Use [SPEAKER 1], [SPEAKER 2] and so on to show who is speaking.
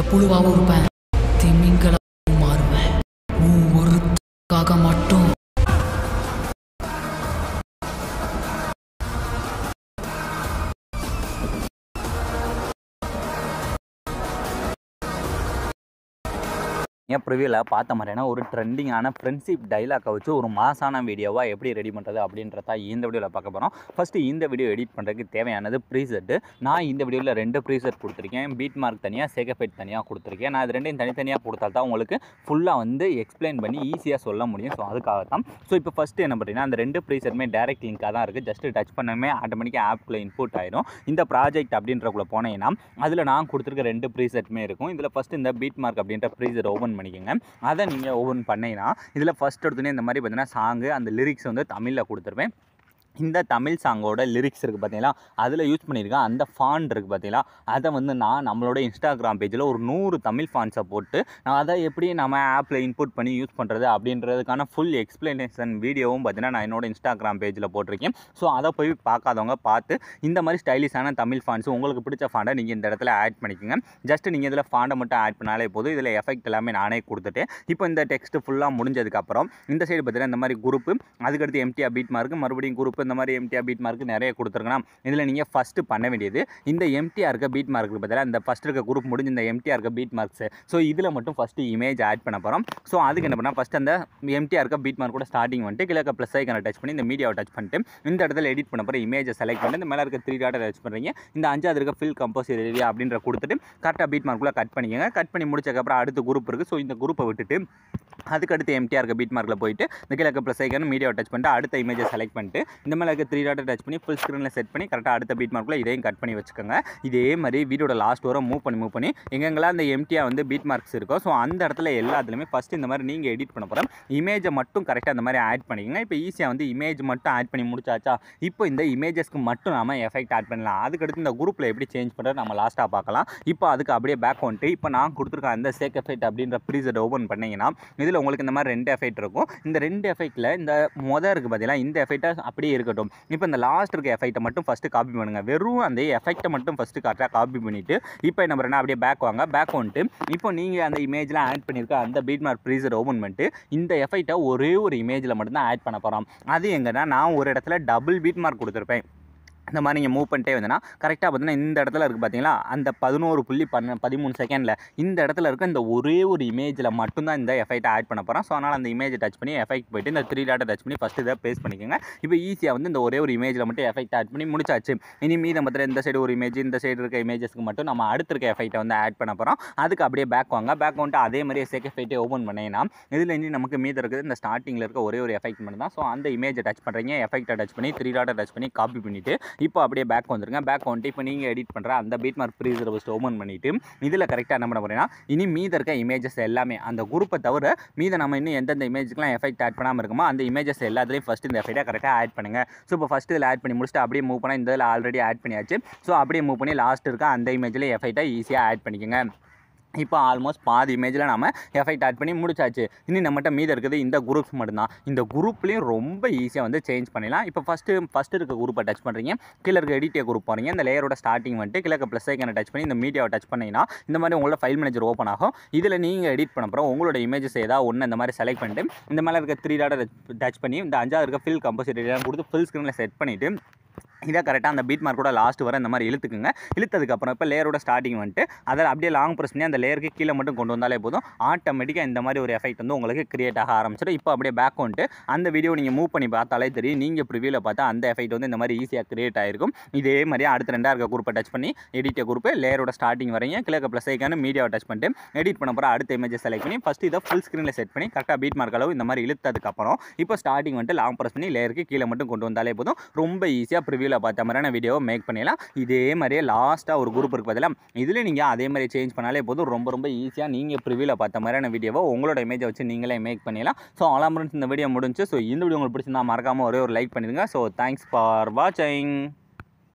[SPEAKER 1] புழுவாகவும் இருப்பேன், திமிங்கலமாகவும் மாறுவேன். ஒருக்காக மட்டும்
[SPEAKER 2] என் ப்ரிவியூவில் பார்த்த மாதிரியான ஒரு ட்ரெண்டிங்கான ஃப்ரெண்ட்ஷிப் டைலாக்கை வச்சு ஒரு மாசான வீடியோவாக எப்படி ரெடி பண்ணுறது அப்படின்றத இந்த வீடியோவில் பார்க்க போகிறோம். ஃபஸ்ட்டு இந்த வீடியோ எடிட் பண்ணுறதுக்கு தேவையானது ப்ரீசெட்டு. நான் இந்த வீடியோவில் 2 ப்ரீசெட் கொடுத்துருக்கேன். பீட் மார்க் தனியாக, சேக் எஃபெக்ட் தனியாக கொடுத்துருக்கேன். நான் இது ரெண்டையும் தனித்தனியாக கொடுத்தா தான் உங்களுக்கு ஃபுல்லாக வந்து எக்ஸ்பிளைன் பண்ணி ஈஸியாக சொல்ல முடியும். ஸோ அதுக்காக தான். ஸோ இப்போ ஃபஸ்ட்டு என்ன பண்ணுறீங்கன்னா, அந்த 2 ப்ரீசெட்டுமே டேரக்ட் லிங்காக தான் இருக்குது. ஜஸ்ட்டு டச் பண்ணவே ஆட்டோமேட்டிக்காக ஆப்குள்ளே இன்புட் ஆயிடும். இந்த ப்ராஜெக்ட் அப்படின்றக்குள்ளே போனீங்கன்னா அதில் நான் கொடுத்துருக்க 2 ப்ரீசெட்டுமே இருக்கும். இதில் ஃபஸ்ட்டு இந்த பீட் மார்க் அப்படின்ற ப்ரீசெட் ஓப்பன் பண்ணிக்கோங்க. அதை நீங்கள் ஓப்பன் பண்ணீங்கன்னா இதில் ஃபஸ்ட் எடுத்துனே இந்த மாதிரி பார்த்தீங்கன்னா சாங்கு அந்த லிரிக்ஸ் வந்து தமிழில் கொடுத்துருவேன். இந்த தமிழ் சாங்கோட லிரிக்ஸ் இருக்குது பார்த்தீங்களா, அதில் யூஸ் பண்ணியிருக்கேன் அந்த ஃபாண்ட் இருக்குது பார்த்தீங்களா, அதை வந்து நான் நம்மளோட இன்ஸ்டாகிராம் பேஜில் ஒரு 100 தமிழ் ஃபாண்ட்ஸை போட்டு நான் அதை எப்படி நம்ம ஆப்பில் இன்புட் பண்ணி யூஸ் பண்ணுறது அப்படின்றதுக்கான ஃபுல் எக்ஸ்பிளனேஷன் வீடியோவும் பார்த்தீங்கன்னா நான் என்னோட இன்ஸ்டாகிராம் பேஜில் போட்டிருக்கேன். ஸோ அதை போய் பார்க்காதவங்க பார்த்து இந்த மாதிரி ஸ்டைலிஷான தமிழ் ஃபாண்ட்ஸ் உங்களுக்கு பிடிச்ச ஃபாண்டை நீங்கள் இந்த இடத்துல ஆட் பண்ணிக்கோங்க. ஜஸ்ட் நீங்கள் இதில் ஃபாண்டை மட்டும் ஆட் பண்ணாலே போதும். இதில் எஃபெக்ட் எல்லாமே நானே கொடுத்துட்டு இப்போ இந்த டெக்ஸ்ட் ஃபுல்லாக முடிஞ்சதுக்கப்புறம் இந்த சைடு பார்த்தீங்கன்னா இந்த மாதிரி குரூப்பு, அதுக்கடுத்து எம்டிஆர் பீட் மார்க்கு, மறுபடியும் குரூப்பு, இந்த மாதிரி எம்டிஆர் பீட் மார்க் நிறைய கொடுத்துருக்கணும். இதில் நீங்கள் ஃபஸ்ட்டு பண்ண வேண்டியது இந்த எம்டிஆர் இருக்க பீட் மார்க்கு பார்த்தீங்கன்னா இந்த ஃபஸ்ட் இருக்க குரூப் முடிஞ்சு இந்த எம்டிஆர் இருக்க பீட் மார்க்ஸ். ஸோ இதில் மட்டும் ஃபஸ்ட்டு இமேஜ் ஆட் பண்ண போகிறோம். ஸோ அதுக்கு என்ன பண்ணால் ஃபஸ்ட் அந்த எம்டிஆர் இருக்க பீட் மார்க் கூட ஸ்டார்டிங் வந்துட்டு கிழக்க ப்ளஸ் ஐக்கனை டச் பண்ணி இந்த மீடியாவை டச் பண்ணிட்டு இந்த இடத்துல எடிட் பண்ண போகிற இமேஜை செலக்ட் பண்ணி இந்த மேலே இருக்க 3 டாட்டை டச் பண்ணுறீங்க. இந்த 5வது இருக்க ஃபில் கம்போசர் ஏரியா அப்படின்ற கொடுத்துட்டு கரெக்டாக பீட் மார்க்குள்ளே கட் பண்ணிக்கோங்க. கட் பண்ணி முடிச்சதுக்கப்புறம் அடுத்த குரூப் இருக்குது. ஸோ இந்த குரூப்பை விட்டுட்டு அதுக்கடுத்து எம்டிஆர் இருக்க பீட் மார்க்கில் போயிட்டு இந்த கிழக்க ப்ளஸ் ஐக்கன் மீடியாவை டச் பண்ணிட்டு அடுத்த இமேஜை செலக்ட் பண்ணிட்டு இந்த மேலே இருக்க 3 டாட்டை டச் பண்ணி ஃபுல் ஸ்க்ரீனில் செட் பண்ணி கரெக்டாக அடுத்த பீட் மார்க்கில் இதையும் கட் பண்ணி வச்சுக்கோங்க. இதே மாதிரி வீடியோட லாஸ்ட் வரும் மூவ் பண்ணி எங்கெங்கெல்லாம் அந்த எம்டிஆர் வந்து பீட் மார்க்ஸ் இருக்கும் ஸோ அந்த இடத்துல எல்லாத்துலேயுமே ஃபஸ்ட்டு இந்த மாதிரி நீங்கள் எடிட் பண்ண போகிறோம் இமேஜை மட்டும் கரெக்டாக அந்த மாதிரி ஆட் பண்ணிக்கோங்க. இப்போ ஈஸியாக வந்து இமேஜ் மட்டும் ஆட் பண்ணி முடிச்சாச்சா, இப்போ இந்த இமேஜஸ்க்கு மட்டும் நம்ம எஃபெக்ட் ஆட் பண்ணலாம். அதுக்கடுத்து இந்த குரூப்பில் எப்படி சேஞ்ச் பண்ணுறது நம்ம லாஸ்ட்டாக பார்க்கலாம். இப்போ அதுக்கு அப்படியே பேக் வந்துட்டு இப்போ நான் கொடுத்துருக்க அந்த சேக் எஃபெக்ட் அப்படின்ற ப்ரீசெட் ஓப்பன் பண்ணிங்கன்னா இதில் உங்களுக்கு இந்த மாதிரி 2 எஃபெக்ட் இருக்கும். இந்த 2 எஃபெக்ட்டில் இந்த இருக்குது பார்த்தீங்கன்னா இந்த எஃபெக்டை அப்படியே இருக்கட்டும். இப்போ இந்த லாஸ்ட் இருக்க எஃபெக்ட்டை மட்டும் ஃபஸ்ட்டு காப்பி பண்ணுங்கள். வெறும் அந்த எஃபெக்ட்டை மட்டும் ஃபஸ்ட்டு கரெக்டாக காப்பி பண்ணிவிட்டு இப்போ என்ன பண்ணுறேன்னா அப்படியே பேக் வாங்க. பேக் வந்துட்டு இப்போ நீங்கள் அந்த இமேஜில் ஆட் பண்ணியிருக்க அந்த பீட் மார்க் ப்ரீசெட் ஓப்பன் பண்ணிட்டு இந்த எஃபெக்ட்டை ஒரே ஒரு இமேஜில் மட்டும்தான் ஆட் பண்ண போகிறோம். அது எங்கன்னா நான் ஒரு இடத்துல டபுள் பீட் மார்க் கொடுத்துருப்பேன். இந்த மாதிரி நீங்கள் மூவ் பண்ணிட்டே வந்தீங்கன்னா கரெக்டாக பார்த்தீங்கன்னா இந்த இடத்துல இருக்குது பார்த்தீங்களா அந்த 11.13 செகண்டில் இந்த இடத்துல இருக்க இந்த ஒரே ஒரு இமேஜில் மட்டும்தான் இந்த எஃபெக்ட்டை ஆட் பண்ண போகிறோம். ஸோ அதனால் அந்த இமேஜை டச் பண்ணி எஃபெக்ட் போய்ட்டு இந்த 3 டாட்டை டச் பண்ணி ஃபஸ்ட்டு இதை பேஸ்ட் பண்ணிக்கோங்க. இப்போ ஈஸியாக வந்து இந்த ஒரே ஒரு இமேஜில் மட்டும் எஃபெக்ட் ஆட் பண்ணி முடிச்சாச்சு. இனி மீதம் பார்த்துட்டு இந்த சைடு ஒரு இமேஜ், இந்த சைடு இருக்க இமேஜஸ்க்கு மட்டும் நம்ம அடுத்த இருக்க எஃபெக்ட்டை வந்து ஆட் பண்ண போகிறோம். அதுக்கு அப்படியே பேக் வாங்க. பேக் வந்துட்டு அதே மாதிரியே சேக் எஃபெக்ட்டை ஓப்பன் பண்ணிங்கன்னா இதில் இனி நமக்கு மீதம் இருக்குது இந்த ஸ்டார்டிங்கில் இருக்க ஒரே ஒரு எஃபெக்ட் மட்டும் தான். ஸோ அந்த இமேஜை டச் பண்ணுறீங்க, எஃபெக்ட்டை டச் பண்ணி 3 டாட்டை டச் பண்ணி காப்பி பண்ணிவிட்டு இப்போ அப்படியே பேக் வந்துருங்க. பேக் வந்துட்டு இப்போ நீங்கள் எடிட் பண்ணுற அந்த beat mark preset first open பண்ணிவிட்டு இதில் கரெக்டாக என்ன பண்ண போகிறேன்னா இனி மீத இருக்க இமேஜஸ் எல்லாமே அந்த குரூப்பை தவிர மீத நம்ம இன்னும் எந்தெந்த இமேஜுக்குலாம் எஃபெக்ட் ஆட் பண்ணாமல் இருக்குமோ அந்த இமேஜஸ் எல்லாத்துலேயும் ஃபஸ்ட்டு இந்த எஃபெக்ட்டை கரெக்டாக ஆட் பண்ணுங்கள். ஸோ இப்போ ஃபஸ்ட்டு இதில் ஆட் பண்ணி முடிச்சுட்டு அப்படியே மூவ் பண்ணால் இந்த இதில் ஆல்ரெடி ஆட் பண்ணியாச்சு. ஸோ அப்படியே மூவ் பண்ணி லாஸ்ட் இருக்க அந்த இமேஜில் எஃபெக்ட்டை ஈஸியாக ஆட் பண்ணிக்கோங்க. இப்போ ஆல்மோஸ்ட் பாதி இமேஜில் நம்ம எஃபெக்ட் ஆட் பண்ணி முடிச்சாச்சு. இன்னும் நம்மகிட்ட மீதம் இருக்குது இந்த குரூப்ஸ் மட்டும்தான். இந்த குரூப்லேயும் ரொம்ப ஈஸியாக வந்து சேஞ்ச் பண்ணிடலாம். இப்போ ஃபஸ்ட்டு இருக்க குரூப்பை டச் பண்ணுறீங்க, கீழே இருக்க எடிட்டிய குரூப் போகிறீங்க. இந்த லேயரோட ஸ்டார்டிங் வந்துட்டு கிழக்க ப்ளஸ் ஐக்கனை டச் பண்ணி இந்த மீடியாவை டச் பண்ணிங்கன்னா இந்த மாதிரி உங்களோட ஃபைல் மேனேஜர் ஓப்பன் ஆகும். இதில் நீங்கள் எடிட் பண்ண போகிறோம் உங்களோட இமேஜஸ் ஏதாவது ஒன்று இந்த மாதிரி செலக்ட் பண்ணிட்டு இந்த மேலே இருக்க 3 டாட்டை டச் பண்ணி இந்த 5வது இருக்க ஃபில் கம்போசர் ஏரியா கொடுத்து ஃபுல் ஸ்க்ரீனில் செட் பண்ணிவிட்டு இதை கரெக்டாக அந்த பீட் மார்க்கோட லாஸ்ட் வர இந்த மாதிரி இழுத்துக்குங்க. இழுத்ததுக்கப்புறம் இப்போ லேயரோட ஸ்டார்டிங் வந்துட்டு அதை அப்படியே லாங் ப்ரெஸ் பண்ணி அந்த லேயருக்கு கீழே மட்டும் கொண்டு வந்தாலே போதும். ஆட்டோமேட்டிக்காக இந்த மாதிரி ஒரு எஃபெக்ட் வந்து உங்களுக்கு கிரியேட் ஆக ஆரம்பிச்சிடும். இப்போ அப்படியே பேக் வந்துட்டு அந்த வீடியோ நீங்கள் மூவ் பண்ணி பார்த்தாலே தெரியும். நீங்கள் ப்ரிவியூவில் பார்த்தா அந்த எஃபெக்ட் வந்து இந்த மாதிரி ஈஸியாக கிரியேட் ஆகிருக்கும். இதே மாதிரி அடுத்த 2 இருக்க குரூப்பை டச் பண்ணி எடிட்டிய குரூப்பு லேயரோட ஸ்டார்டிங் வரையும் கிழக்க ப்ளஸ் ஐக்கான மீடியாவை டச் பண்ணிட்டு எடிட் பண்ண போகிற அடுத்த இமேஜை செலக்ட் பண்ணி ஃபஸ்ட்டு இதை ஃபுல் ஸ்க்ரீனில் செட் பண்ணி கரெக்டாக பீட் மார்க் அளவு இந்த மாதிரி இழுத்ததுக்கப்புறம் இப்போ ஸ்டார்டிங் வந்துட்டு லாங் ப்ரெஸ் பண்ணி லேயருக்கு கீழே மட்டும் கொண்டு வந்தாலே போதும். ரொம்ப ஈஸியாக ப்ரிவியூவில் பார்த்த மாதிரியான வீடியோ மேக் பண்ணிடலாம். இதே மாதிரியே லாஸ்ட்டாக ஒரு குரூப் இருக்கு பதிலாக இதில் நீங்கள் அதே மாதிரி சேஞ்ச் பண்ணாலே போதும். ரொம்ப ஈஸியாக நீங்கள் ப்ரிவியூவில் பார்த்த மாதிரியான வீடியோவை உங்களோட இமேஜை வச்சு நீங்களே மேக் பண்ணிடலாம். ஸோ ஆல்மோஸ்ட் இந்த வீடியோ முடிஞ்சு. ஸோ இந்த வீடியோ உங்களுக்கு பிடிச்சிருந்தா மறக்காமல் ஒரே ஒரு லைக் பண்ணிடுங்க. ஸோ தேங்க்ஸ் ஃபார் வாட்சிங்.